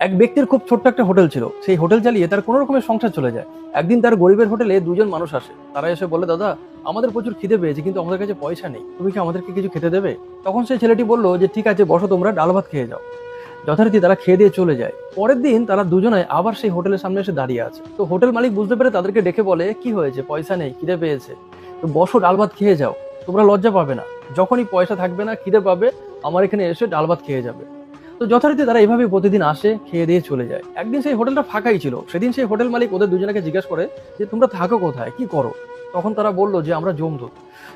এক ব্যক্তির খুব ছোট্ট একটা হোটেল ছিল। সেই হোটেল চালিয়ে তার কোনো রকমের সংসার চলে যায়। একদিন তার গরিবের হোটেলে দুজন মানুষ আসে। তারা এসে বলে, দাদা, আমাদের প্রচুর খিদে পেয়েছে, কিন্তু আমাদের কাছে পয়সা নেই, তুমি কি আমাদেরকে কিছু খেতে দেবে? তখন সেই ছেলেটি বলল যে ঠিক আছে, বসো, তোমরা ডাল ভাত খেয়ে যাও। যথারীতি তারা খেয়ে দিয়ে চলে যায়। পরের দিন তারা দুজনে আবার সেই হোটেলের সামনে এসে দাঁড়িয়ে আছে। তো হোটেল মালিক বুঝতে পেরে তাদেরকে ডেকে বলে, কি হয়েছে, পয়সা নেই, খিদে পেয়েছে, তো বসো, ডাল ভাত খেয়ে যাও, তোমরা লজ্জা পাবে না, যখনই পয়সা থাকবে না, খিদে পাবে, আমার এখানে এসে ডাল ভাত খেয়ে যাবে। তো যথারীতি তারা এইভাবে প্রতিদিন আসে, খেয়ে দিয়ে চলে যায়। একদিন সেই হোটেলটা ফাঁকাই ছিল। সেদিন সেই হোটেল মালিক ওদের দুজনকে জিজ্ঞাসা করে যে তোমরা থাকো কোথায়, কি করো? তখন তারা বললো যে আমরা জমদূত,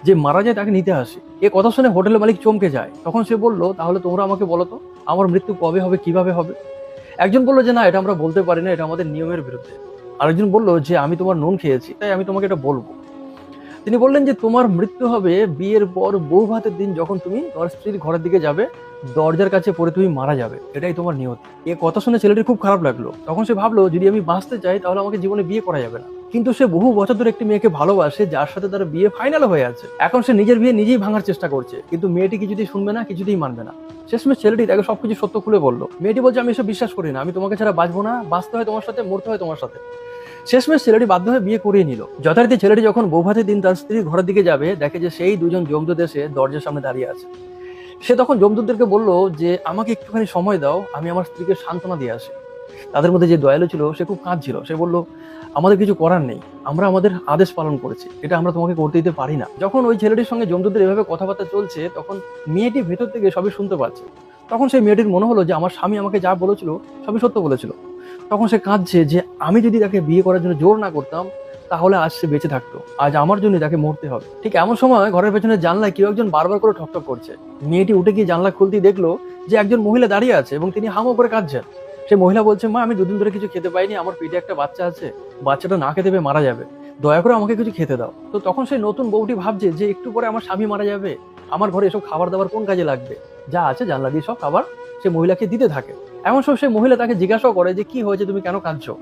যে মারা যায় তাকে নিতে আসি। এ কথা শুনে হোটেলের মালিক চমকে যায়। তখন সে বলল, তাহলে তোমরা আমাকে বলো তো, আমার মৃত্যু কবে হবে, কিভাবে হবে? একজন বললো যে না, এটা আমরা বলতে পারি না, এটা আমাদের নিয়মের বিরুদ্ধে। আরেকজন বললো যে আমি তোমার নুন খেয়েছি, তাই আমি তোমাকে এটা বলবো। তিনি বললেন যে তোমার মৃত্যু হবে বিয়ের পর বউ ভাতের দিন, যখন তুমি তোমার স্ত্রীর ঘরের দিকে যাবে, দরজার কাছে পড়ে তুমি মারা যাবে, এটাই তোমার নিয়তি। এ কথা শুনে ছেলেটির খুব খারাপ লাগলো। তখন সে ভাবলো, যদি আমি বাঁচতে চাই তাহলে আমাকে জীবনে বিয়ে করা যাবে না। কিন্তু সে বহু বছর ধরে একটি মেয়েকে ভালোবাসে, যার সাথে তার বিয়ে ফাইনাল হয়ে আছে। এখন সে নিজের বিয়ে নিজেই ভাঙার চেষ্টা করছে, কিন্তু মেয়েটি কিছুতেই শুনবে না, কিছুতেই মানবে না। শেষমেশ ছেলেটি তাকে সবকিছু সত্য খুলে বললো। মেয়েটি বলছে, আমি এসব বিশ্বাস করি না, আমি তোমাকে ছাড়া বাঁচবো না, বাঁচতে হয় তোমার সাথে, মরতে হয় তোমার সাথে। শেষমেশ ছেলেটি বাধ্য হয়ে বিয়ে করিয়ে নিল। যথারীতি ছেলেটি যখন বৌভাতের দিন তার স্ত্রীর ঘরের দিকে যাবে, দেখে যে সেই দুজন যমদূত এসে দরজার সামনে দাঁড়িয়ে আছে। সে তখন যমদূতদেরকে বলল যে আমাকে একটুখানি সময় দাও, আমি আমার স্ত্রীকে সান্ত্বনা দিয়ে আসি। তাদের মধ্যে যে দয়ালু ছিল সে খুব কাঁদছিল। সে বলল, আমাদের কিছু করার নেই, আমরা আমাদের আদেশ পালন করেছি, এটা আমরা তোমাকে করতে দিতে পারি না। যখন ওই ছেলেটির সঙ্গে যমদূতদের এভাবে কথাবার্তা চলছে, তখন মেয়েটি ভেতর থেকে সবই শুনতে পাচ্ছে। তখন সেই মেয়েটির মনে হলো যে আমার স্বামী আমাকে যা বলেছিল সবই সত্য বলেছিল। তখন সে কাঁদছে যে আমি যদি তাকে বিয়ে করার জন্য জোর না করতাম, তাহলে আজ সে বেঁচে থাকতো, আজ আমার জন্য তাকে মরতে হবে। ঠিক এমন সময় ঘরের পেছনে জানলায় কেউ একজন বারবার করে ঠকঠক করছে। মেয়েটি উঠে গিয়ে জানলা খুলতেই দেখলো যে একজন মহিলা দাঁড়িয়ে আছে এবং তিনি হামো করে কাঁদছেন। সে মহিলা বলছে, মা, আমি দুদিন ধরে কিছু খেতে পাইনি, আমার পেটে একটা বাচ্চা আছে, বাচ্চাটা না খেতে পেয়ে মারা যাবে, দয়া করে আমাকে কিছু খেতে দাও। তো তখন সেই নতুন বউটি ভাবছে যে একটু পরে আমার স্বামী মারা যাবে, আমার ঘরে এসব খাবার দাবার কোন কাজে লাগবে, যা আছে জানলা দিয়ে সব খাবার সে মহিলাকে দিতে থাকে। এমন সব সেই মহিলা তাকে জিজ্ঞাসা করে যে কি হয়েছে, তুমি কেন কাঁদছো?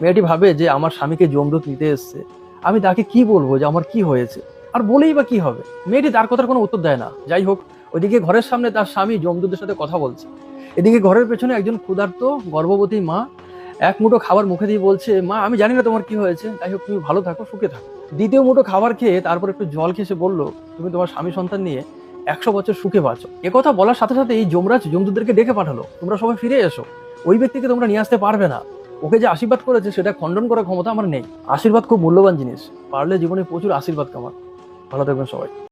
মেয়েটি ভাবে যে আমার স্বামীকে যমদূত নিতে এসছে, আমি তাকে কি বলবো যে আমার কি হয়েছে, আর বলেই বা কি হবে। মেয়েটি তার কথার কোনো উত্তর দেয় না। যাই হোক, ওইদিকে ঘরের সামনে তার স্বামী যমদূতের সাথে কথা বলছে। এদিকে ঘরের পেছনে একজন ক্ষুধার্ত গর্ভবতী মা এক মুঠো খাবার মুখে দিয়ে বলছে, মা, আমি জানি না তোমার কি হয়েছে, যাই হোক তুমি ভালো থাকো, সুখে থাকো। দ্বিতীয় মুঠো খাবার খেয়ে তারপর একটু জল খেয়ে সে বললো, তুমি তোমার স্বামী সন্তান নিয়ে 100 বছর সুখে বাঁচো। কথা বলার সাথে সাথে এই যমরাজ যমদূতদেরকে ডেকে পাঠালো, তোমরা সবাই ফিরে এসো, ওই ব্যক্তিকে তোমরা নিয়ে আসতে পারবে না, ওকে যে আশীর্বাদ করেছে সেটা খণ্ডন করার ক্ষমতা আমার নেই। আশীর্বাদ খুব মূল্যবান জিনিস, পারলে জীবনে প্রচুর আশীর্বাদ কামান। ভালো থাকবেন সবাই।